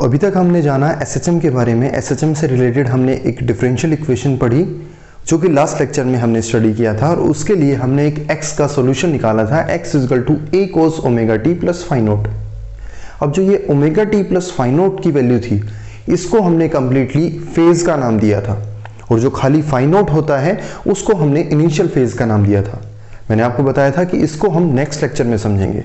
अभी तक हमने जाना एसएचएम के बारे में। एसएचएम से रिलेटेड हमने एक डिफरेंशियल इक्वेशन पढ़ी जो कि लास्ट लेक्चर में हमने स्टडी किया था, और उसके लिए हमने एक x का सॉल्यूशन निकाला था, x = a cos omega t plus phi note. अब जो ये omega t plus phi nought की वैल्यू थी, इसको हमने कंप्लीटली फेज का नाम दिया था, और जो खाली फाई नोट होता है उसको हमने इनिशियल फेज का नाम दिया था। मैंने आपको बताया था कि इसको हम नेक्स्ट लेक्चर में समझेंगे।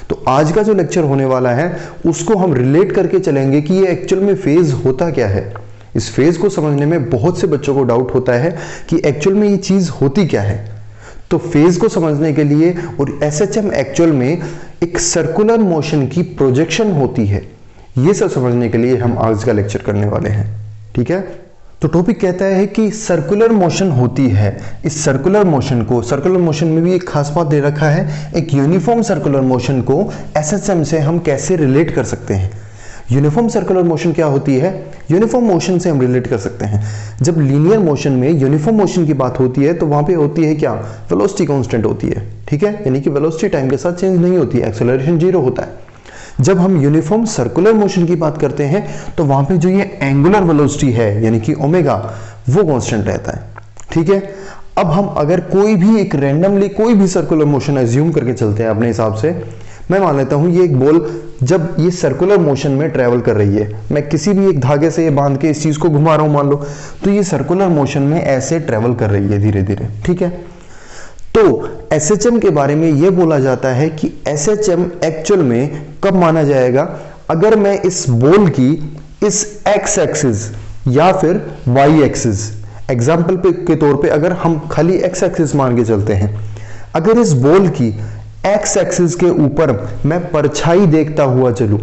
तो आज का जो लेक्चर होने वाला है उसको हम रिलेट करके चलेंगे कि ये एक्चुअल में फेज होता क्या है। इस फेज को समझने में बहुत से बच्चों को डाउट होता है कि एक्चुअल में ये चीज होती क्या है। तो फेज को समझने के लिए, और एसएचएम एक्चुअल में एक सर्कुलर मोशन की प्रोजेक्शन होती है, ये सब समझने के लिए हम आज का लेक्चर करने वाले हैं। ठीक है, तो टॉपिक कहता है कि सर्कुलर मोशन होती है। इस सर्कुलर मोशन को, सर्कुलर मोशन में भी एक खास बात दे रखा है, एक यूनिफॉर्म सर्कुलर मोशन को एसएचएम से हम कैसे रिलेट कर सकते हैं। यूनिफॉर्म सर्कुलर मोशन क्या होती है? यूनिफॉर्म मोशन से हम रिलेट कर सकते हैं। जब लीनियर मोशन में यूनिफॉर्म मोशन की बात होती है तो वहां पे होती है क्या? वेलोसिटी कांस्टेंट होती है। ठीक है, यानी कि वेलोसिटी टाइम के साथ चेंज नहीं होती है, एक्सेलरेशन 0 होता है। जब हम यूनिफॉर्म सर्कुलर मोशन की बात करते हैं तो वहां पे जो ये एंगुलर वेलोसिटी है यानी कि ओमेगा, वो कांस्टेंट रहता है। ठीक है, अब हम अगर कोई भी एक रैंडमली कोई भी सर्कुलर मोशन एज्यूम करके चलते हैं अपने हिसाब से, मैं मान लेता हूं ये एक बॉल जब ये सर्कुलर मोशन में ट्रेवल कर रही है, मैं किसी भी एक धागे से ये बांध के इस चीज को घुमा रहा हूं मान लो, तो ये सर्कुलर मोशन में ऐसे ट्रेवल कर रही है धीरे धीरे। ठीक है, तो एसएचएम के बारे में यह बोला जाता है कि एसएचएम एक्चुअल में कब माना जाएगा? अगर मैं इस बॉल की इस एक्स एक्सिस या फिर वाई एक्सिस, एग्जाम्पल के तौर पे अगर हम खाली एक्स एक्सिस मान के चलते हैं, अगर इस बॉल की एक्स एक्सिस के ऊपर मैं परछाई देखता हुआ चलूं,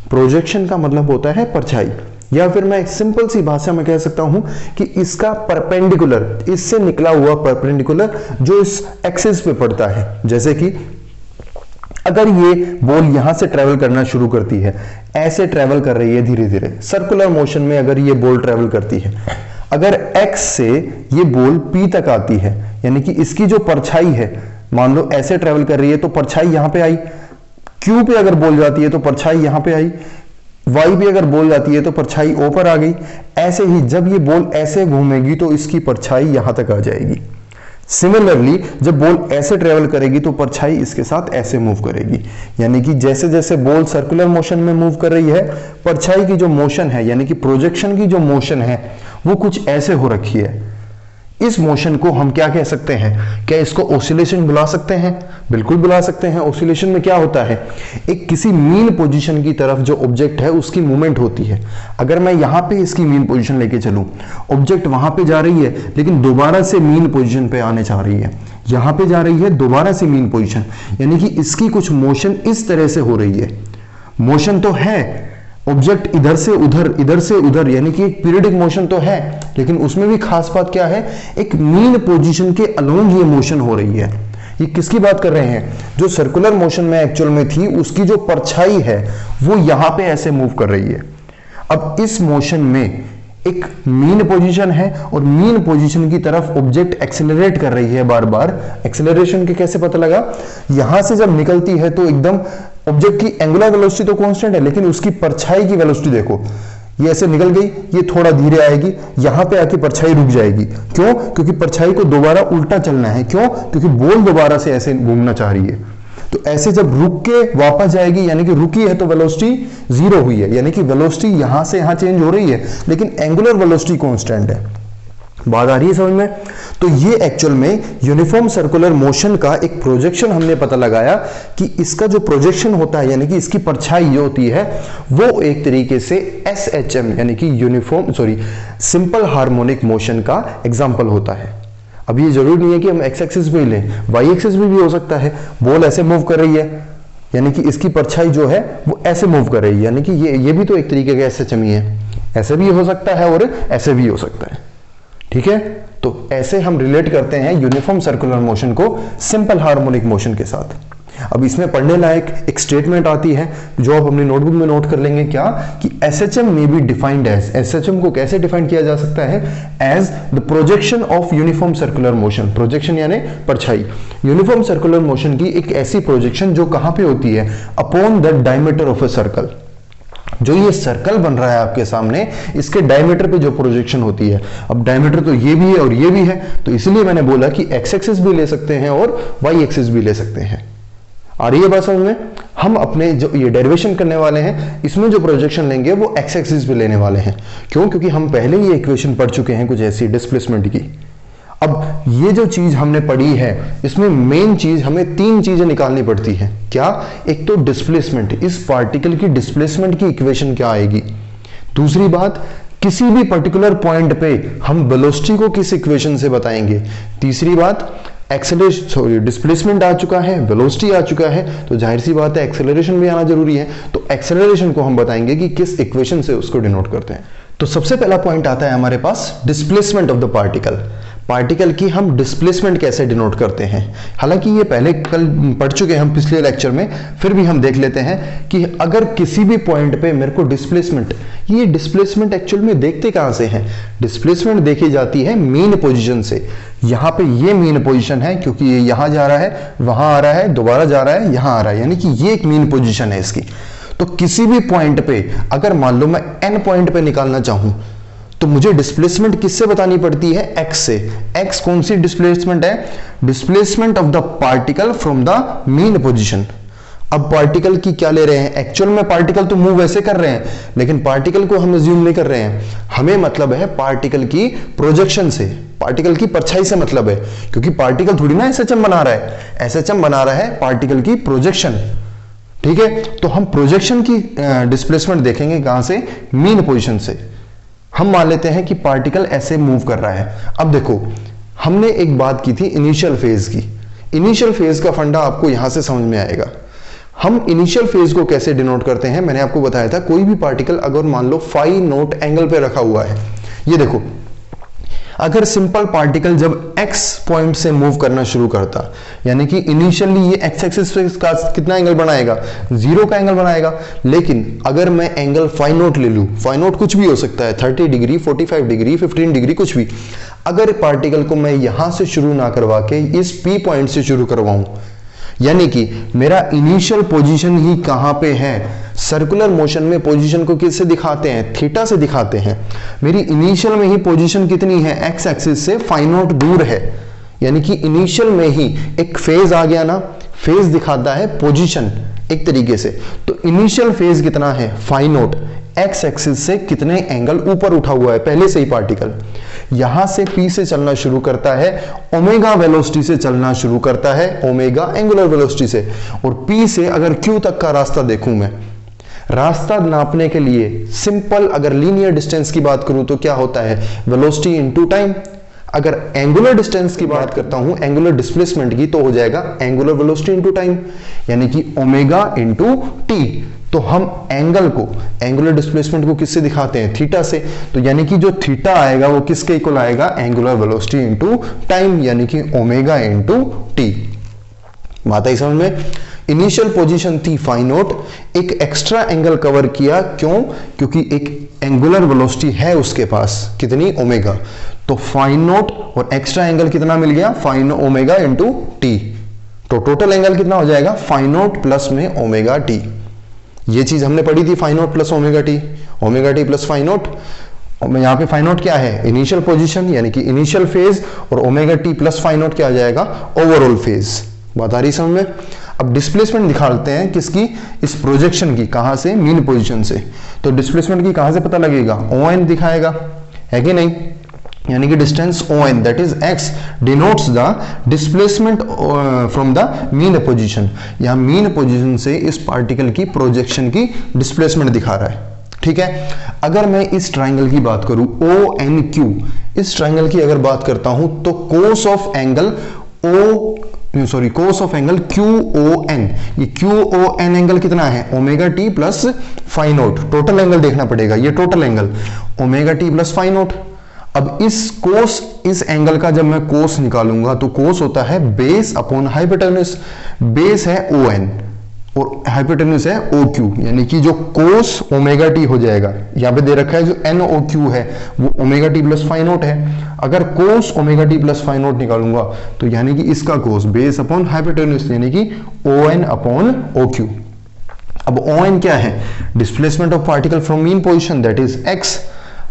प्रोजेक्शन का मतलब होता है परछाई, या फिर मैं सिंपल सी भाषा में कह सकता हूं कि इसका परपेंडिकुलर, इससे निकला हुआ परपेंडिकुलर जो इस एक्सिस पे पड़ता है। जैसे कि अगर ये बॉल यहां से ट्रेवल करना शुरू करती है, ऐसे ट्रेवल कर रही है धीरे धीरे सर्कुलर मोशन में, अगर ये बॉल ट्रेवल करती है, अगर x से ये बॉल p तक आती है, यानी कि इसकी जो परछाई है, मान लो ऐसे ट्रेवल कर रही है तो परछाई यहां पे आई, q पे अगर बॉल जाती है तो परछाई यहां पे आई, y पे अगर बॉल जाती है तो परछाई O पर आ गई। ऐसे ही जब ये बॉल ऐसे घूमेगी तो इसकी परछाई यहां तक आ जाएगी। सिमिलरली जब बॉल ऐसे ट्रेवल करेगी तो परछाई इसके साथ ऐसे मूव करेगी। यानी कि जैसे जैसे बॉल सर्कुलर मोशन में मूव कर रही है, परछाई की जो मोशन है यानी कि प्रोजेक्शन की जो मोशन है वो कुछ ऐसे हो रखी है। इस मोशन को हम क्या कह सकते हैं? क्या इसको ऑसिलेशन बुला सकते हैं? बिल्कुल बुला सकते हैं। ऑसिलेशन में क्या होता है? एक किसी मीन पोजीशन की तरफ जो ऑब्जेक्ट है उसकी मूवमेंट होती है। अगर मैं यहां पे इसकी मीन पोजीशन लेके चलूं, ऑब्जेक्ट वहां पे जा रही है लेकिन दोबारा से मीन पोजीशन पे आने चाह रही है, यहां पे जा रही है दोबारा से मीन पोजीशन, यानी कि इसकी कुछ मोशन इस तरह से हो रही है। मोशन तो है, ऑब्जेक्ट इधर से उधर यानी कि एक पीरियडिक मोशन तो है, लेकिन उसमें भी खास बात क्या है? एक मीन पोजीशन के अलोंग ये मोशन हो रही है। ये किसकी बात कर रहे हैं? जो सर्कुलर मोशन में एक्चुअल में थी उसकी जो परछाई है वो यहां पे ऐसे मूव कर रही है। अब इस मोशन में एक मीन पोजीशन है और मीन पोजीशन की तरफ ऑब्जेक्ट एक्सेलरेट कर रही है बार बार। एक्सेलरेशन के कैसे पता लगा? यहां से जब निकलती है तो एकदम ऑब्जेक्ट की एंगुलर वेलोसिटी तो कांस्टेंट है, लेकिन उसकी परछाई की वेलोसिटी देखो, ये ऐसे निकल गई, ये थोड़ा धीरे आएगी, यहां पे आके परछाई रुक जाएगी। क्यों? क्योंकि परछाई को दोबारा उल्टा चलना है। क्यों? क्योंकि बॉल दोबारा से ऐसे घूमना चाह रही है। तो ऐसे जब रुक के वापस जाएगी, यानी कि रुकी है तो वेलोसिटी 0 हुई है, यानी कि वेलोसिटी यहां से यहां चेंज हो रही है लेकिन एंगुलर वेलोसिटी कांस्टेंट है। बात आ रही है समझ में? तो ये एक्चुअल में यूनिफॉर्म सर्कुलर मोशन का एक प्रोजेक्शन हमने पता लगाया कि इसका जो प्रोजेक्शन होता है यानी कि इसकी परछाई जो होती है वो एक तरीके से एसएचएम यानी कि सिंपल हार्मोनिक मोशन का एग्जांपल होता है। अब ये जरूरी नहीं है कि हम एक्स एक्सिस भी लें, वाई एक्सिस भी हो सकता है। बॉल ऐसे मूव कर रही है यानी कि इसकी परछाई जो है वो ऐसे मूव कर रही है, यानी कि ये भी तो एक तरीके का एसएचएम ही है। ऐसे भी हो सकता है और ऐसे भी हो सकता है। ठीक है, तो ऐसे हम रिलेट करते हैं यूनिफॉर्म सर्कुलर मोशन को सिंपल हार्मोनिक मोशन के साथ। अब इसमें पढ़ने लायक एक स्टेटमेंट आती है जो आप अपनी नोटबुक में नोट कर लेंगे, क्या कि एसएचएम में बी डिफाइंड एज, एसएचएम को कैसे डिफाइन किया जा सकता है? As the projection of uniform circular motion. Projection यानी परछाई। यूनिफॉर्म सर्कुलर मोशन की एक ऐसी प्रोजेक्शन जो कहां पे होती है? Upon the diameter of a circle. जो ये सर्कल बन रहा है आपके सामने, इसके डायमीटर पे जो प्रोजेक्शन होती है, अब डायमीटर तो ये भी है और ये भी है, तो इसलिए मैंने बोला कि एक्स एक्सिस भी ले सकते हैं और वाई एक्सिस भी ले सकते हैं। आ रही है बात समझ में? हम अपने जो ये डेरिवेशन करने वाले हैं, इसमें जो प्रोजेक्शन लेंगे वो एक्स एक्सिस पे लेने वाले हैं। क्यों? क्योंकि हम पहले ही इक्वेशन पढ़ चुके हैं कुछ ऐसी डिस्प्लेसमेंट की। अब ये जो चीज हमने पढ़ी है, इसमें मेन चीज हमें तीन चीजें निकालनी पड़ती हैं। क्या? एक तो डिस्प्लेसमेंट, इस पार्टिकल की डिस्प्लेसमेंट की इक्वेशन क्या आएगी। दूसरी बात, किसी भी पर्टिकुलर पॉइंट पे हम वेलोसिटी को किस इक्वेशन से बताएंगे। तीसरी बात, एक्सेलरेशन, सॉरी डिस्प्लेसमेंट आ चुका है, वेलोसिटी आ चुका है, तो जाहिर सी बात है एक्सेलरेशन भी आना जरूरी है। तो एक्सेलरेशन को हम बताएंगे कि किस इक्वेशन से उसको डिनोट करते हैं। तो सबसे पहला पॉइंट आता है हमारे पास displacement of the particle. Particle की हम डिस्प्लेसमेंट कैसे डिनोट करते हैं। हालांकि ये पहले कल पढ़ चुके हैं हम पिछले लेक्चर में, फिर भी हम देख लेते हैं कि अगर किसी भी पॉइंट पे मेरे को डिस्प्लेसमेंट, ये डिस्प्लेसमेंट एक्चुअल में देखते कहां से हैं? डिस्प्लेसमेंट देखी जाती है मीन पोजीशन से। यहां पे ये मीन पोजीशन है, क्योंकि ये यहां जा रहा है, वहां आ रहा है, दोबारा जा रहा है, यहां आ रहा है, यानी कि ये एक मीन पोजीशन है इसकी। तो किसी भी पॉइंट पे अगर मान लो मैं एन पॉइंट पे निकालना चाहूं, तो मुझे डिस्प्लेसमेंट किससे बतानी पड़ती है? एक्स से। एक्स कौन सी डिस्प्लेसमेंट है? Displacement of the particle from the mean position. अब पार्टिकल की क्या ले रहे हैं? एक्चुअल में पार्टिकल तो मूव वैसे कर रहे हैं, लेकिन पार्टिकल को हम अज्यूम नहीं कर रहे हैं। हमें मतलब है पार्टिकल की प्रोजेक्शन से, पार्टिकल की परछाई से मतलब है, क्योंकि पार्टिकल थोड़ी ना एसएचएम बना रहा है, एसएचएम बना रहा है पार्टिकल की प्रोजेक्शन। ठीक है, तो हम प्रोजेक्शन की डिस्प्लेसमेंट देखेंगे कहां से? मीन पोजीशन से। हम मान लेते हैं कि पार्टिकल ऐसे मूव कर रहा है। अब देखो, हमने एक बात की थी इनिशियल फेज की। इनिशियल फेज का फंडा आपको यहां से समझ में आएगा। हम इनिशियल फेज को कैसे डिनोट करते हैं, मैंने आपको बताया था। कोई भी पार्टिकल अगर मान लो फाई नॉट एंगल पे रखा हुआ है, ये देखो, अगर सिंपल पार्टिकल जब x पॉइंट से मूव करना शुरू करता, यानी कि इनिशियली ये x एक्सिस पे कितना एंगल बनाएगा? 0 का एंगल बनाएगा। लेकिन अगर मैं एंगल फाई नॉट ले लूं, फाई नॉट कुछ भी हो सकता है, 30 डिग्री, 45 डिग्री, 15 डिग्री, कुछ भी। अगर पार्टिकल को मैं यहां से शुरू ना करवा के इस P पॉइंट से शुरू करवाऊं, यानी कि मेरा इनिशियल पोजीशन ही कहां पे है? सर्कुलर मोशन में पोजीशन को किससे दिखाते हैं? थीटा से दिखाते हैं। मेरी इनिशियल में ही पोजीशन कितनी है? एक्स एक्सिस से फाई नॉट दूर है, यानी कि इनिशियल में ही एक फेज आ गया ना। फेज दिखाता है पोजीशन एक तरीके से। तो इनिशियल फेज कितना है? Phi not. एक्स एक्सिस से कितने एंगल ऊपर उठा हुआ है पहले से ही पार्टिकल। यहां से P से चलना शुरू करता है, ओमेगा वेलोसिटी से चलना शुरू करता है, ओमेगा एंगुलर वेलोसिटी से। और P से अगर Q तक का रास्ता देखूं मैं, रास्ता नापने के लिए सिंपल अगर लीनियर डिस्टेंस की बात करूं तो क्या होता है? Velocity into time. अगर एंगुलर डिस्टेंस की बात करता हूं, एंगुलर डिस्प्लेसमेंट की, तो हो जाएगा एंगुलर वेलोसिटी इनटू टाइम, यानी कि ओमेगा इनटू टी। तो हम एंगल को, एंगुलर डिस्प्लेसमेंट को किससे दिखाते हैं? थीटा से। तो यानी कि जो थीटा आएगा वो किसके इक्वल आएगा? एंगुलर वेलोसिटी इनटू टाइम, यानी कि ओमेगा इनटू टी। बात आई समझ में? इनिशियल पोजीशन थी फाई नॉट, एक एक्स्ट्रा एंगल कवर किया। क्यों? क्योंकि एक एंगुलर वेलोसिटी है उसके पास, कितनी? ओमेगा। तो फाई नॉट और एक्स्ट्रा एंगल कितना मिल गया? Phi omega into t. तो टोटल एंगल कितना हो जाएगा? फाई नॉट प्लस में ओमेगा टी। ये चीज हमने पढ़ी थी, phi naught plus omega T plus phi naught. यहां पे फाई नॉट क्या है? इनिशियल पोजीशन, यानी कि इनिशियल फेज, और omega T plus phi naught क्या आ जाएगा? Overall phase. बात आ रही समझ में? अब डिस्प्लेसमेंट दिखाते हैं किसकी? इस प्रोजेक्शन की। कहां से? मीन पोजीशन से। तो डिस्प्लेसमेंट की कहां से पता लगेगा? ON दिखाएगा, है कि नहीं? यानी कि distance ON, that is x, denotes the displacement from the mean position. यहां मीन पोजीशन से इस पार्टिकल की प्रोजेक्शन की डिस्प्लेसमेंट दिखा रहा है। ठीक है, अगर मैं इस ट्राइंगल की बात करूं ONQ, इस ट्राइंगल की अगर बात करता हूं, तो cos of angle cos of angle QON, ये QON एंगल कितना है? Omega T plus phi naught. Total angle देखना पड़ेगा, ये total angle omega T plus phi naught. अब इस एंगल का जब मैं कोस निकालूंगा तो कोस होता है बेस अपॉन हाइपोटेन्यूज। बेस है ON और हाइपोटेन्यूज है OQ, यानी कि जो कोस ओमेगा टी हो जाएगा, यहां पे दे रखा है जो NOQ है वो omega T plus phi naught है। अगर cos omega T plus phi naught निकालूंगा तो यानी कि इसका कोस बेस अपॉन हाइपोटेन्यूज, यानी कि ON अपॉन OQ। अब ओ एन क्या है, displacement of particle from mean position, that is x.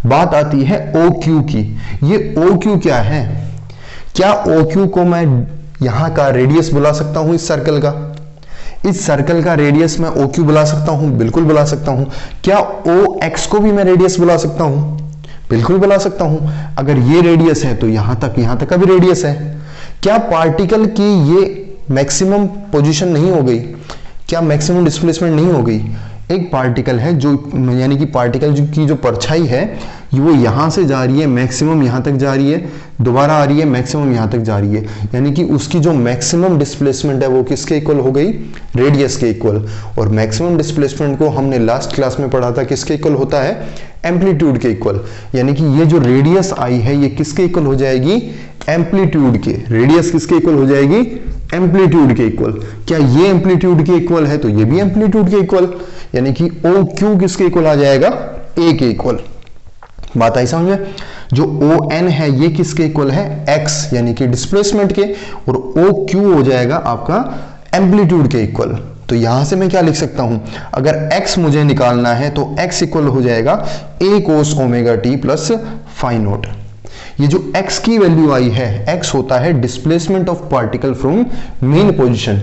बात आती है ओ क्यू की। ये ओ क्यू क्या है, क्या ओ क्यू को मैं यहां का रेडियस बुला सकता हूं, इस सर्कल का, इस सर्कल का रेडियस मैं ओ क्यू बुला सकता हूं, बिल्कुल बुला सकता हूं। क्या ओ एक्स को भी मैं रेडियस बुला सकता हूं, बिल्कुल बुला सकता हूं। अगर ये रेडियस है तो यहां तक का भी रेडियस है। क्या पार्टिकल की ये मैक्सिमम पोजीशन नहीं हो गई, क्या मैक्सिमम डिस्प्लेसमेंट नहीं हो गई? एक पार्टिकल है जो, यानी कि पार्टिकल की जो परछाई है वो यहां से जा रही है, मैक्सिमम यहां तक जा रही है, दोबारा आ रही है, मैक्सिमम यहां तक जा रही है, यानी कि उसकी जो मैक्सिमम डिस्प्लेसमेंट है वो किसके इक्वल हो गई, रेडियस के इक्वल। और मैक्सिमम डिस्प्लेसमेंट को हमने लास्ट क्लास में पढ़ा था, किसके इक्वल होता है, एम्पलीट्यूड के इक्वल। यानी कि ये जो रेडियस आई है ये किसके इक्वल हो जाएगी, एम्पलीट्यूड के। रेडियस किसके इक्वल हो जाएगी, एम्पलीट्यूड के इक्वल। क्या ये एम्पलीट्यूड के इक्वल है तो ये भी एम्पलीट्यूड के इक्वल, यानी कि ओ क्यू किसके इक्वल आ जाएगा, ए के इक्वल। बात आई समझ में? जो ओ एन है ये किसके इक्वल है, एक्स, यानी कि डिस्प्लेसमेंट के, और ओ क्यू हो जाएगा आपका एम्पलीट्यूड के इक्वल। तो यहां से मैं क्या लिख सकता हूं, अगर x मुझे निकालना है तो x इक्वल हो जाएगा a cos omega t plus phi naught. ये जो x की वैल्यू आई है, x होता है displacement of particle from main position.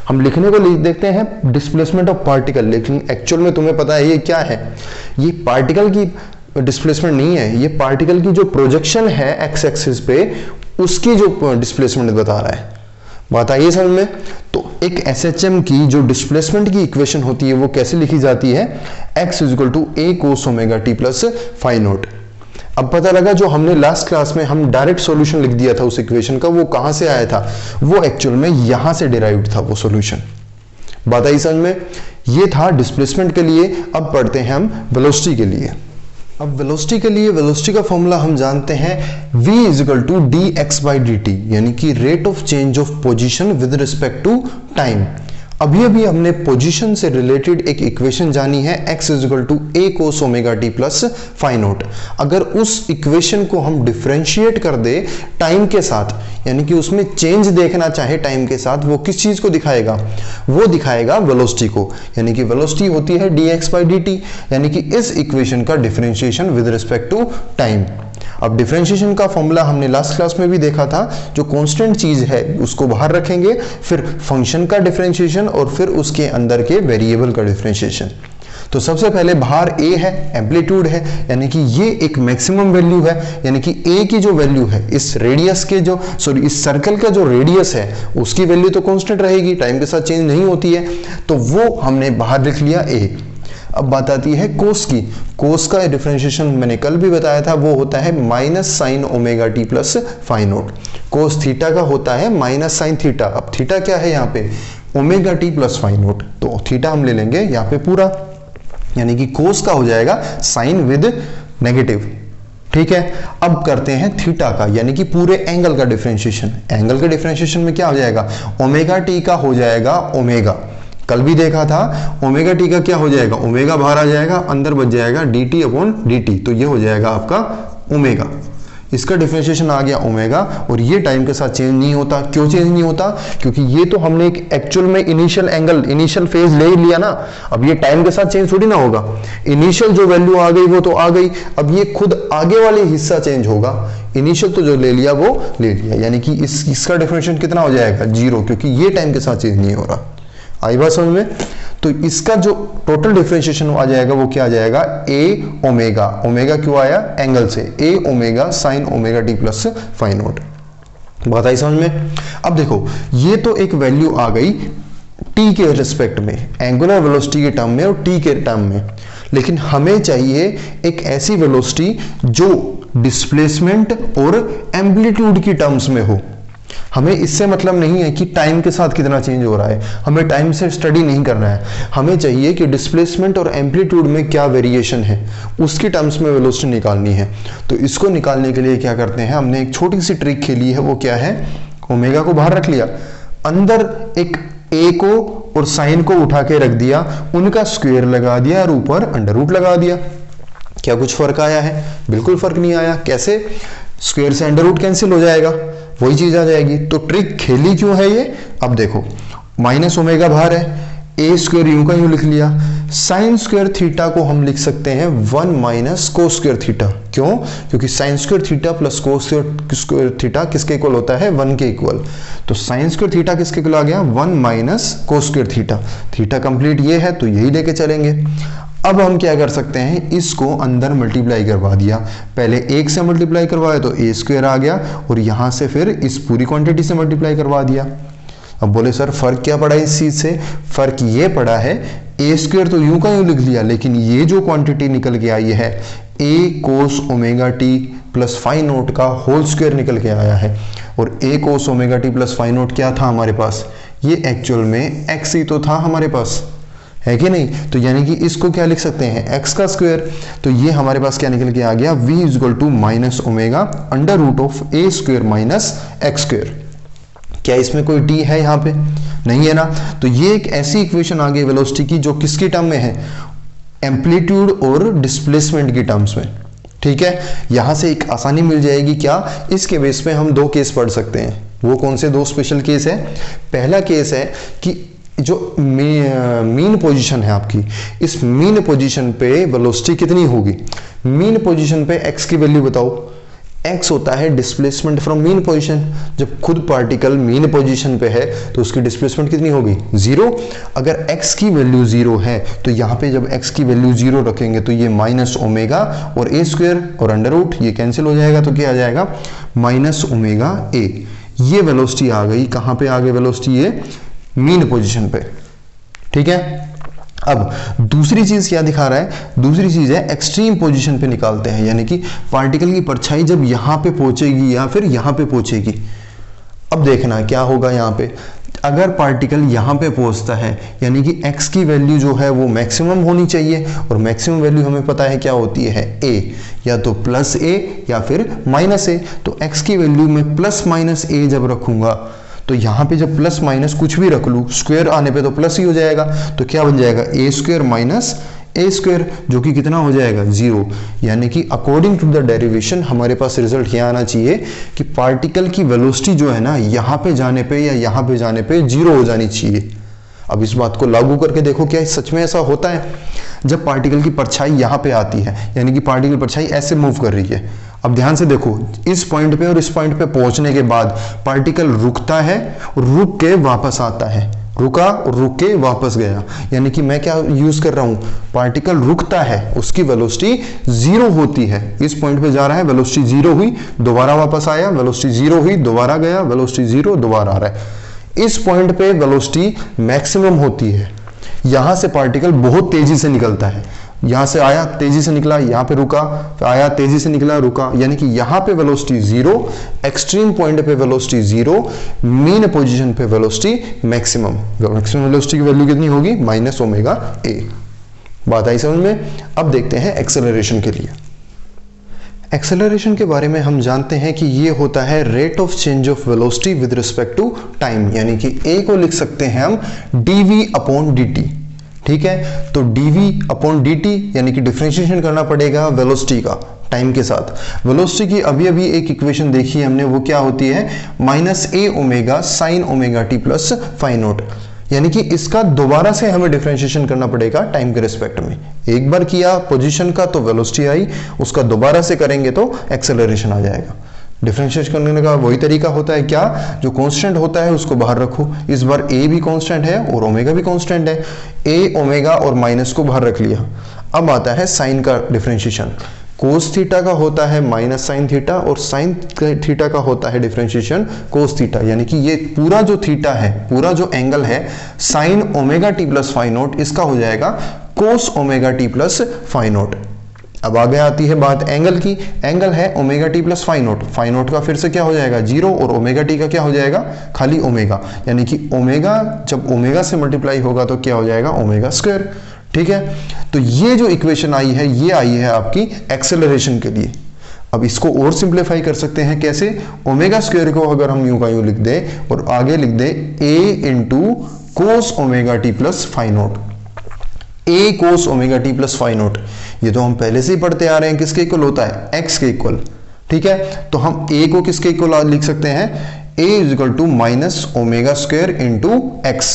हम लिखने को लिख देते हैं डिस्प्लेसमेंट ऑफ पार्टिकल, लेकिन एक्चुअल में तुम्हें पता है ये क्या है, ये पार्टिकल की डिस्प्लेसमेंट नहीं है, ये पार्टिकल की जो प्रोजेक्शन है एक्स एक्सिस पे उसकी जो डिस्प्लेसमेंट बता रहा है। बात आई समझ में? तो एक एसएचएम की जो डिस्प्लेसमेंट की इक्वेशन होती है वो कैसे लिखी जाती है, x equal to a cos omega T plus phi note. अब पता लगा जो हमने लास्ट क्लास में हम डायरेक्ट सॉल्यूशन लिख दिया था उस इक्वेशन का, वो कहां से आया था, वो एक्चुअल में यहां से डिराइव्ड था वो सॉल्यूशन। बात आई समझ में? ये था डिस्प्लेसमेंट के लिए। अब पढ़ते हैं हम वेलोसिटी के लिए। अब वेलोसिटी के लिए वेलोसिटी का फॉर्मूला हम जानते हैं, v is equal to d x by d t, यानी कि rate of change of position with respect to time. अभी अभी हमने पोजीशन से रिलेटेड एक इक्वेशन जानी है, x is equal to a cos omega T plus phi naught. अगर उस इक्वेशन को हम डिफरेंशिएट कर दे टाइम के साथ, यानी कि उसमें चेंज देखना चाहे टाइम के साथ, वो किस चीज को दिखाएगा, वो दिखाएगा वेलोसिटी को। यानी कि वेलोसिटी होती है dx बाई dt, यानी कि इस इक्वेशन का differentiation with respect to time. अब डिफरेंशिएशन का फॉर्मूला हमने लास्ट क्लास में भी देखा था, जो कांस्टेंट चीज है उसको बाहर रखेंगे, फिर फंक्शन का डिफरेंशिएशन और फिर उसके अंदर के वेरिएबल का डिफरेंशिएशन। तो सबसे पहले बाहर a है, एम्पलीट्यूड है, यानी कि ये एक मैक्सिमम वैल्यू है, यानी कि a की जो वैल्यू है इस रेडियस के जो इस सर्कल का जो रेडियस है उसकी वैल्यू तो कांस्टेंट रहेगी, टाइम के साथ चेंज नहीं होती है, तो वो हमने बाहर लिख लिया a। अब बात आती है कोस की। कोस का डिफरेंशिएशन मैंने कल भी बताया था, वो होता है minus sine omega T plus phi naught. Cos theta का होता है माइनस साइन थीटा। अब थीटा क्या है यहाँ पे, omega T plus phi naught, तो थीटा हम ले लेंगे यहाँ पे पूरा, यानी कि कोस का हो जाएगा साइन विद नेगेटिव। ठीक है, अब करते हैं थीटा का, यानी कि पूरे एंगल का डिफरेंशिएशन। एंगल के डिफरेंशिएशन में क्या हो जाएगा, ओमेगा टी का हो जाएगा ओमेगा, कल भी देखा था, ओमेगा टी का क्या हो जाएगा, ओमेगा बाहर आ जाएगा, अंदर बच जाएगा D T upon D T, तो ये हो जाएगा आपका ओमेगा। इसका डिफरेंशिएशन आ गया ओमेगा, और ये टाइम के साथ चेंज नहीं होता। क्यों चेंज नहीं होता, क्योंकि ये तो हमने एक एक्चुअल में इनिशियल एंगल, इनिशियल फेज ले ही लिया ना। अब ये टाइम के साथ चेंज थोड़ी ना होगा, इनिशियल जो वैल्यू आ गई वो तो आ गई, अब ये खुद आगे वाले हिस्सा चेंज होगा। इनिशियल तो जो ले लिया वो ले लिया, यानी कि इसका डिफरेंशिएशन कितना हो जाएगा, 0, क्योंकि ये टाइम के साथ चेंज नहीं हो रहा। आई बात समझ में? तो इसका जो टोटल डिफरेंशिएशन आ जाएगा वो क्या आ जाएगा, ए ओमेगा। ओमेगा क्यों आया, एंगल से, A omega sine omega T plus phi naught. बात आई समझ में? अब देखो ये तो एक वैल्यू आ गई टी के रिस्पेक्ट में, एंगुलर वेलोसिटी के टर्म में और टी के टर्म में, लेकिन हमें चाहिए एक ऐसी वेलोसिटी जो डिस्प्लेसमेंट और एम्पलीट्यूड की टर्म्स में हो। हमें इससे मतलब नहीं है कि टाइम के साथ कितना चेंज हो रहा है, हमें टाइम से स्टडी नहीं करना है, हमें चाहिए कि डिस्प्लेसमेंट और एम्पलीट्यूड में क्या वेरिएशन है उसकी टर्म्स में वेलोसिटी निकालनी है। तो इसको निकालने के लिए क्या करते हैं, हमने एक छोटी सी ट्रिक खेली है, वो क्या है, ओमेगा को बाहर रख लिया, अंदर एक ए को और साइन को उठा के रख दिया, उनका स्क्वायर लगा दिया और ऊपर अंडर रूट लगा दिया। क्या कुछ फर्क आया है, बिल्कुल फर्क नहीं आया। कैसे, स्क्वायर से अंडर रूट कैंसिल हो जाएगा, वही चीज आ जाएगी। तो ट्रिक खेली क्यों है ये, अब देखो माइनस ओमेगा बाहर है, ए स्क्वायर यूं का यूं लिख लिया। साइन स्क्वायर थीटा को हम लिख सकते हैं 1 माइनस कोस स्क्वायर थीटा। क्यों? क्योंकि sine square theta plus cos square theta किसके इक्वल होता है? 1 के इक्वल। तो साइन स्क्वायर थीटा किसके इक्वल आ गया? 1 minus cos square theta. Theta complete ये है तो यही लेके चलेंगे। अब हम क्या कर सकते हैं, इसको अंदर मल्टीप्लाई करवा दिया। पहले 1 से मल्टीप्लाई करवाया तो ए स्क्वायर आ गया, और यहां से फिर इस पूरी क्वांटिटी से मल्टीप्लाई करवा दिया। अब बोले सर फर्क क्या पड़ा इस चीज से? फर्क ये पड़ा है, ए स्क्वायर तो यूं का यूं लिख लिया, लेकिन ये जो क्वांटिटी निकल के आई है A cos omega T plus phi naught का होल स्क्वायर निकल के आया है। और A cos omega T plus phi naught क्या था हमारे पास? ये एक्चुअल में एक्स ही तो था हमारे पास, है कि नहीं? तो यानी कि इसको क्या लिख सकते हैं? एक्स का स्क्वायर। तो ये हमारे पास क्या निकल के आ गया? v is equal to minus omega under root of a square minus x square. क्या इसमें कोई टी है यहाँ पे? नहीं है ना। तो ये एक ऐसी इक्वेशन आ गई वेलोसिटी की जो किसकी टर्म में है? एम्पलीट्यूड और डिस्प्लेसमेंट की टर्म्स में। ठीक है, यहां से एक आसानी मिल जाएगी। क्या? इसके बेस पे हम दो केस पढ़ सकते हैं। वो कौन से दो स्पेशल केस है? पहला केस है कि जो मीन पोजीशन है आपकी, इस मीन पोजीशन पे वेलोसिटी कितनी होगी? मीन पोजीशन पे x की वैल्यू बताओ। x होता है डिस्प्लेसमेंट फ्रॉम मीन पोजीशन। जब खुद पार्टिकल मीन पोजीशन पे है तो उसकी डिस्प्लेसमेंट कितनी होगी? 0। अगर x की वैल्यू 0 है तो यहाँ पे जब x की वैल्यू 0 रखेंगे तो ये माइनस ओमेगा और ए स्क्वायर और अंडर रूट ये कैंसिल हो जाएगा, तो क्या आ जाएगा? Minus omega A. ये वेलोसिटी आ गई। कहाँ पे आ गई वेलोसिटी? ये मीन पोजीशन पे। ठीक है, अब दूसरी चीज क्या दिखा रहा है? दूसरी चीज है एक्सट्रीम पोजीशन पे निकालते हैं, यानी कि पार्टिकल की परछाई जब यहां पे पहुंचेगी या फिर यहां पे पहुंचेगी। अब देखना क्या होगा यहां पे। अगर पार्टिकल यहां पे पहुंचता है यानी कि x की वैल्यू जो है वो मैक्सिमम होनी चाहिए, और मैक्सिमम वैल्यू हमें पता है क्या होती है? a, या तो प्लस a या फिर माइनस a। तो x की वैल्यू में प्लस माइनस a जब रखूंगा तो यहाँ पे जब प्लस माइनस कुछ भी रख लूँ, स्क्वायर आने पे तो प्लस ही हो जाएगा। तो क्या बन जाएगा? ए स्क्वायर माइनस ए स्क्वायर, जो कि कितना हो जाएगा? 0। यानी कि अकॉर्डिंग टू द डेरिवेशन हमारे पास रिजल्ट यह आना चाहिए कि पार्टिकल की वेलोसिटी जो है ना, यहाँ पे जाने पे या यहाँ पे जाने पे 0 हो जानी चाहिए। अब इस बात को लागू करके देखो, क्या सच में ऐसा होता है? जब पार्टिकल की परछाई यहाँ पे आती है, यानी कि पार्टिकल परछाई ऐसे मूव कर रही है। अब ध्यान से देखो, इस पॉइंट पे और इस पॉइंट पे पहुंचने के बाद पार्टिकल रुकता है और रुक के वापस आता है। रुका और रुक के वापस गया, यानी कि मैं क्या यूज कर रहा हूं? पार्टिकल रुकता है, उसकी वेलोसिटी 0 होती है। इस पॉइंट पे जा रहा है, वेलोसिटी 0 हुई, दोबारा वापस आया, वेलोसिटी 0 हुई, दोबारा गया, वेलोसिटी 0, दोबारा आ रहा है। इस पॉइंट पे वेलोसिटी मैक्सिमम होती है। यहां से पार्टिकल बहुत तेजी से निकलता है। यहां से आया, तेजी से निकला, यहां पे रुका, आया, तेजी से निकला, रुका, यानी कि यहां पे वेलोसिटी 0, एक्सट्रीम पॉइंट पे वेलोसिटी 0, मीन पोजीशन पे वेलोसिटी मैक्सिमम। मैक्सिमम वेलोसिटी की वैल्यू कितनी होगी? Minus omega A. बात आई समझ में? अब देखते हैं एक्सेलरेशन के लिए। एक्सेलरेशन के बारे में हम जानते हैं कि ये होता है rate of change of velocity with respect to time, यानी कि ए को लिख सकते हैं हम dv अपॉन dt। ठीक है, तो dv अपॉन dt यानी कि डिफरेंशिएशन करना पड़ेगा वेलोसिटी का टाइम के साथ। वेलोसिटी की अभी अभी एक इक्वेशन देखी है हमने, वो क्या होती है? Minus A omega sine omega T plus phi naught, यानी कि इसका दोबारा से हमें डिफरेंशिएशन करना पड़ेगा टाइम के रिस्पेक्ट में। एक बार किया पोजीशन का तो वेलोसिटी आई, उसका दोबारा से करेंगे तो एक्सेलरेशन आ जाएगा। डिफरेंशिएट करने का वही तरीका होता है, क्या? जो कांस्टेंट होता है उसको बाहर रखो। इस बार ए भी कांस्टेंट है और ओमेगा भी कांस्टेंट है। ए ओमेगा और माइनस को बाहर रख लिया। अब आता है साइन का डिफरेंशिएशन। कोस थीटा का होता है माइनस साइन थीटा, और साइन थीटा का होता है डिफरेंशिएशन कोस थीटा, यानी कि ये पूरा जो थीटा है, पूरा जो एंगल है sine omega T plus phi naught, इसका हो जाएगा cos omega T plus phi note. अब आगे आती है बात एंगल की। एंगल है omega T plus phi naught. Phi naught का फिर से क्या हो जाएगा? 0, और ओमेगा टी का क्या हो जाएगा? खाली ओमेगा, यानी कि ओमेगा जब ओमेगा से मल्टीप्लाई होगा तो क्या हो जाएगा? Omega square. ठीक है, तो ये जो इक्वेशन आई है ये आई है आपकी एक्सेलरेशन के लिए। अब इसको और सिंप्लीफाई कर सकते हैं कैसे? ओमेगा स्क्वायर को अगर हम यूं का यूं लिख दे और आगे लिख दे a into cos omega T plus phi naught. a cos omega T plus phi naught, ये तो हम पहले से ही पढ़ते आ रहे हैं, किसके इक्वल होता है? x के इक्वल। ठीक है, तो हम a को किसके इक्वल लिख सकते हैं? a is equal to minus omega square into x.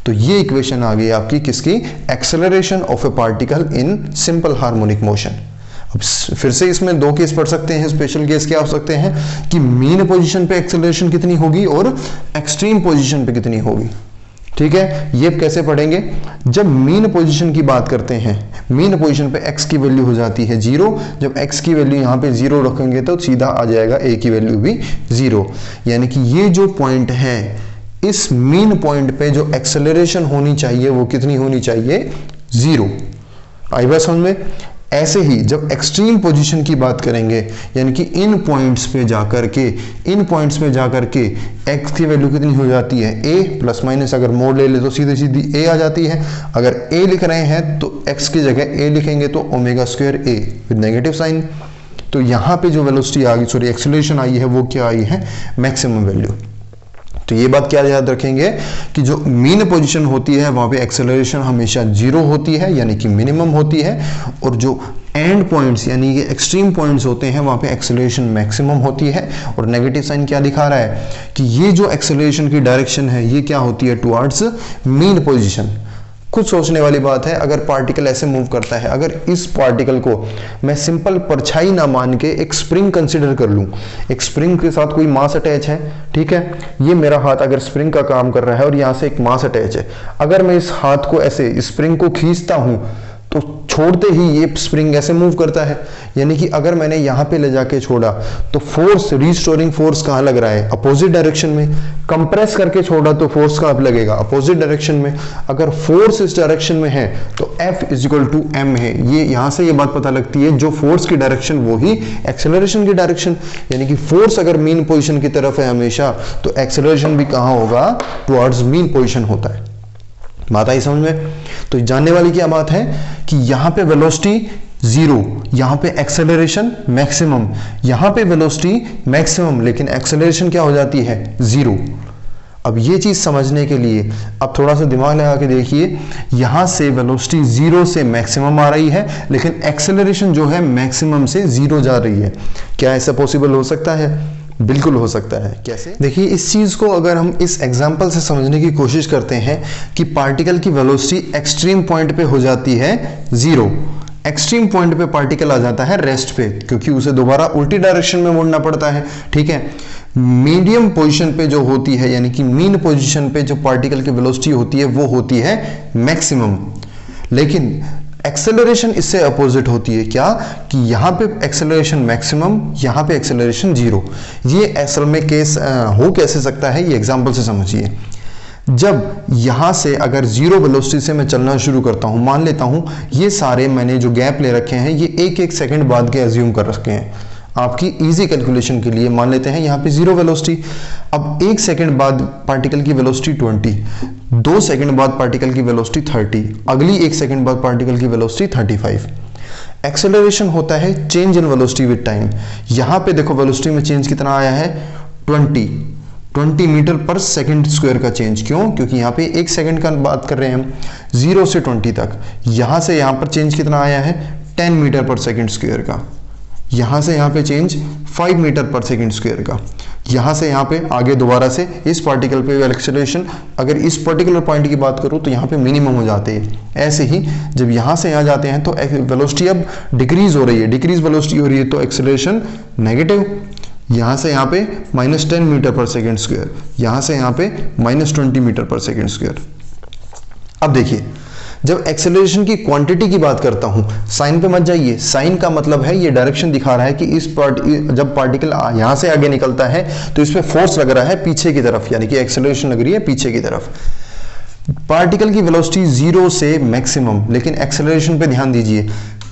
तो ये इक्वेशन आ गई आपकी किसकी, acceleration of a particle in simple harmonic motion. अब फिर से इसमें दो केस पढ़ सकते हैं। स्पेशल केस क्या हो सकते हैं कि मीन पोजीशन पे एक्सेलरेशन कितनी होगी और एक्सट्रीम पोजीशन पे कितनी होगी। ठीक है, ये कैसे पढ़ेंगे, जब मीन पोजीशन की बात करते हैं, मीन पोजीशन पे x की वैल्यू हो जाती है 0, जब x की वैल्यू यहाँ पे 0 रखेंगे तो सीधा आ जाएगा a की वैल्यू भी 0, यानी कि ये जो पॉइंट है, इस मीन पॉइंट पे जो एक्सेलरेशन होनी चाहिए वो कितनी होनी चाहिए, 0। आई बात समझ में। ऐसे ही जब एक्सट्रीम पोजीशन की बात करेंगे, यानी कि इन पॉइंट्स पे जाकर के x की वैल्यू कितनी हो जाती है, a प्लस माइनस, अगर मोड ले ले तो सीधी सीधी a आ जाती है। अगर a लिख रहे हैं तो x की जगह a लिखेंगे तो omega square a with negative sine. तो यहाँ पे जो वेलोसिटी आ गई, सॉरी एक्सेलरेशन आई है, वो क्या आई है, मैक्सिमम वैल्यू। तो ये बात क्या याद रखेंगे कि जो मीन पोजीशन होती है वहां पे एक्सेलरेशन हमेशा 0 होती है, यानी कि मिनिमम होती है, और जो एंड पॉइंट्स यानी कि एक्सट्रीम पॉइंट्स होते हैं वहां पे एक्सेलरेशन मैक्सिमम होती है। और नेगेटिव साइन क्या दिखा रहा है कि ये जो एक्सेलरेशन की डायरेक्शन है ये क्या होती है, टुवर्ड्स मीन पोजीशन। कुछ सोचने वाली बात है, अगर पार्टिकल ऐसे मूव करता है, अगर इस पार्टिकल को मैं सिंपल परछाई ना मान के एक स्प्रिंग कंसीडर कर लूं, एक स्प्रिंग के साथ कोई मास अटैच है, ठीक है, ये मेरा हाथ अगर स्प्रिंग का काम कर रहा है और यहां से एक मास अटैच है, अगर मैं इस हाथ को ऐसे स्प्रिंग को खींचता हूं तो छोड़ते ही ये स्प्रिंग ऐसे मूव करता है, यानी कि अगर मैंने यहां पे ले जाके छोड़ा तो फोर्स, रिस्टोरिंग फोर्स कहां लग रहा है, अपोजिट डायरेक्शन में। कंप्रेस करके छोड़ा तो फोर्स कहां पे लगेगा, अपोजिट डायरेक्शन में। अगर फोर्स इस डायरेक्शन में है तो F इक्वल टू m है। ये यहां से ये बात पता लगती है, जो फोर्स की डायरेक्शन वो ही एक्सेलरेशन की डायरेक्शन, यानी कि फोर्स अगर मीन पोजिशन की तरफ है हमेशा तो एक्सेलरेशन भी कहां होगा, टुवर्ड्स मीन पोजिशन होता है। बात आई समझ में। तो जानने वाली क्या बात है कि यहां पे वेलोसिटी 0, यहां पे एक्सेलरेशन मैक्सिमम, यहां पे वेलोसिटी मैक्सिमम लेकिन एक्सेलरेशन क्या हो जाती है, 0। अब ये चीज समझने के लिए अब थोड़ा सा दिमाग लगा के देखिए, यहां से वेलोसिटी 0 से मैक्सिमम आ रही है लेकिन एक्सेलरेशन जो है मैक्सिमम से 0 जा रही है। क्या ऐसा पॉसिबल हो सकता है? बिल्कुल हो सकता है। कैसे? देखिए, इस चीज को अगर हम इस एग्जांपल से समझने की कोशिश करते हैं कि पार्टिकल की वेलोसिटी एक्सट्रीम पॉइंट पे हो जाती है 0, एक्सट्रीम पॉइंट पे पार्टिकल आ जाता है रेस्ट पे, क्योंकि उसे दोबारा उल्टी डायरेक्शन में मुड़ना पड़ता है। ठीक है, मीडियम पोजीशन पे जो होती है, यानी कि मीन पोजीशन पे जो पार्टिकल की वेलोसिटी होती है वो होती है मैक्सिमम, लेकिन एक्सेलरेशन इससे अपोजिट होती है। क्या कि यहां पे एक्सेलरेशन मैक्सिमम, यहां पे एक्सेलरेशन 0। ये असल में केस हो कैसे सकता है, ये एग्जांपल से समझिए। जब यहां से अगर 0 वेलोसिटी से मैं चलना शुरू करता हूं, मान लेता हूं ये सारे मैंने जो गैप ले रखे हैं ये 1-1 सेकंड बाद के अज्यूम कर रखे हैं, आपकी इजी कैलकुलेशन के लिए मान लेते हैं यहाँ पे 0 वेलोसिटी। अब 1 सेकंड बाद पार्टिकल की वेलोसिटी 20, 2 सेकंड बाद पार्टिकल की वेलोसिटी 30, अगली 1 सेकंड बाद पार्टिकल की वेलोसिटी 35। एक्सेलरेशन होता है change in velocity with time. यहाँ पे देखो वेलोसिटी में चेंज कितना आया है, 20 मीटर पर सेकंड स्क्वायर का चेंज। क्यों? क्योंकि यहाँ पे 1 सेकंड का बात कर रहे हैं हम, 0 से 20 तक। यहाँ से यहाँ पर चेंज कितना आया है, 10 मीटर पर सेकंड स्क्वायर का। यहाँ से यहाँ पे चेंज 5 मीटर पर सेकंड स्क्वायर का। यहाँ से यहाँ पे आगे दोबारा से इस पार्टिकल पे एक्सेलरेशन, अगर इस पर्टिकुलर पॉइंट की बात करूँ तो यहाँ पे मिनिमम हो जाते हैं। ऐसे ही जब यहाँ से यहाँ जाते हैं तो वेलोसिटी अब डिक्रीज हो रही है, डिक्रीज वेलोसिटी हो रही है तो एक्सेलरेशन नेगेटिव। यहाँ से यहाँ पे -10 मीटर पर सेकंड स्क्वायर, यहाँ से यहाँ पे -20 मीटर पर सेकंड स्क्वायर। अब देखिए, जब एक्सेलरेशन की क्वांटिटी की बात करता हूं, साइन पे मत जाइए, साइन का मतलब है ये डायरेक्शन दिखा रहा है कि जब पार्टिकल यहां से आगे निकलता है तो इस पे फोर्स लग रहा है पीछे की तरफ, यानी कि एक्सेलरेशन लग रही है पीछे की तरफ। पार्टिकल की वेलोसिटी 0 से मैक्सिमम, लेकिन एक्सेलरेशन पे ध्यान दीजिए,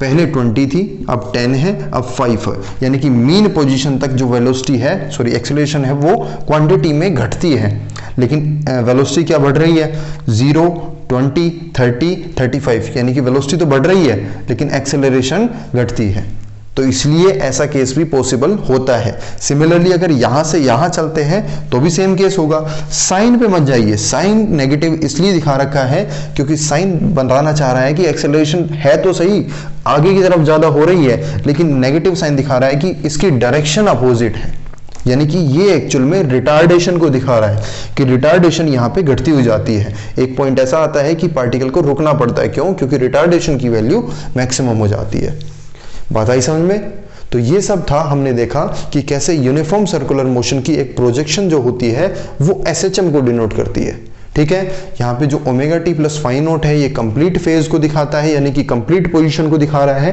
पहले 20 थी, अब 10 है, अब 5 है, यानी कि मीन पोजीशन तक जो वेलोसिटी है, सॉरी एक्सेलरेशन है, वो क्वांटिटी में घटती है, लेकिन वेलोसिटी क्या बढ़ रही है, 0, 20, 30, 35, यानी कि वेलोसिटी तो बढ़ रही है लेकिन एक्सेलरेशन घटती है। तो इसलिए ऐसा केस भी पॉसिबल होता है। सिमिलरली अगर यहां से यहां चलते हैं तो भी सेम केस होगा। साइन पे मत जाइए, साइन नेगेटिव इसलिए दिखा रखा है क्योंकि साइन बनाना चाह रहा है कि एक्सेलरेशन है तो सही, आगे की तरफ ज्यादा हो रही है, लेकिन नेगेटिव साइन दिखा रहा है कि इसकी डायरेक्शन अपोजिट है। यानी कि ये एक्चुअल में रिटार्डेशन को दिखा रहा है कि रिटार्डेशन यहाँ पे घटती हुई जाती है। एक पॉइंट ऐसा आता है कि पार्टिकल को रुकना पड़ता है, क्यों? क्योंकि रिटार्डेशन की वैल्यू मैक्सिमम हो जाती है। बात आई समझ में? तो ये सब था, हमने देखा कि कैसे यूनिफॉर्म सर्कुलर मोशन की एक प्रोजेक्शन जो होती है वो एसएचएम को डिनोट करती है। ठीक है, यहाँ पे जो omega T plus phi naught है ये कंप्लीट फेज को दिखाता है, यानी कि कंप्लीट पोजीशन को दिखा रहा है।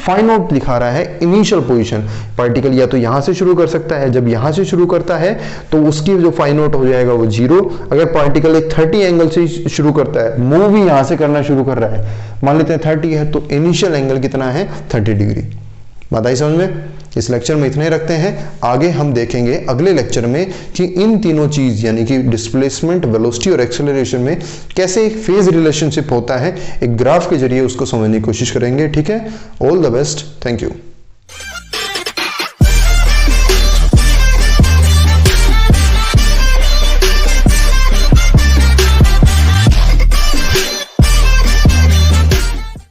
फाई नोट दिखा रहा है इनिशियल पोजीशन। पार्टिकल या तो यहाँ से शुरू कर सकता है, जब यहाँ से शुरू करता है तो उसकी जो फाई नोट हो जाएगा वो 0। अगर पार्टिकल एक 30 एंगल से शुरू करता है, मूव ही यहाँ से करना शुरू कर रहा है, मान लेते हैं 30 है, तो इनिशियल एंगल कितना है? 30 डिग्री। बात आई समझ में? इस लेक्चर में इतने रखते हैं। आगे हम देखेंगे अगले लेक्चर में कि इन तीनों चीज यानी कि डिस्प्लेसमेंट, वेलोसिटी और एक्सेलरेशन में कैसे एक फेज रिलेशनशिप होता है, एक ग्राफ के जरिए उसको समझने की कोशिश करेंगे। ठीक है, all the best, thank you.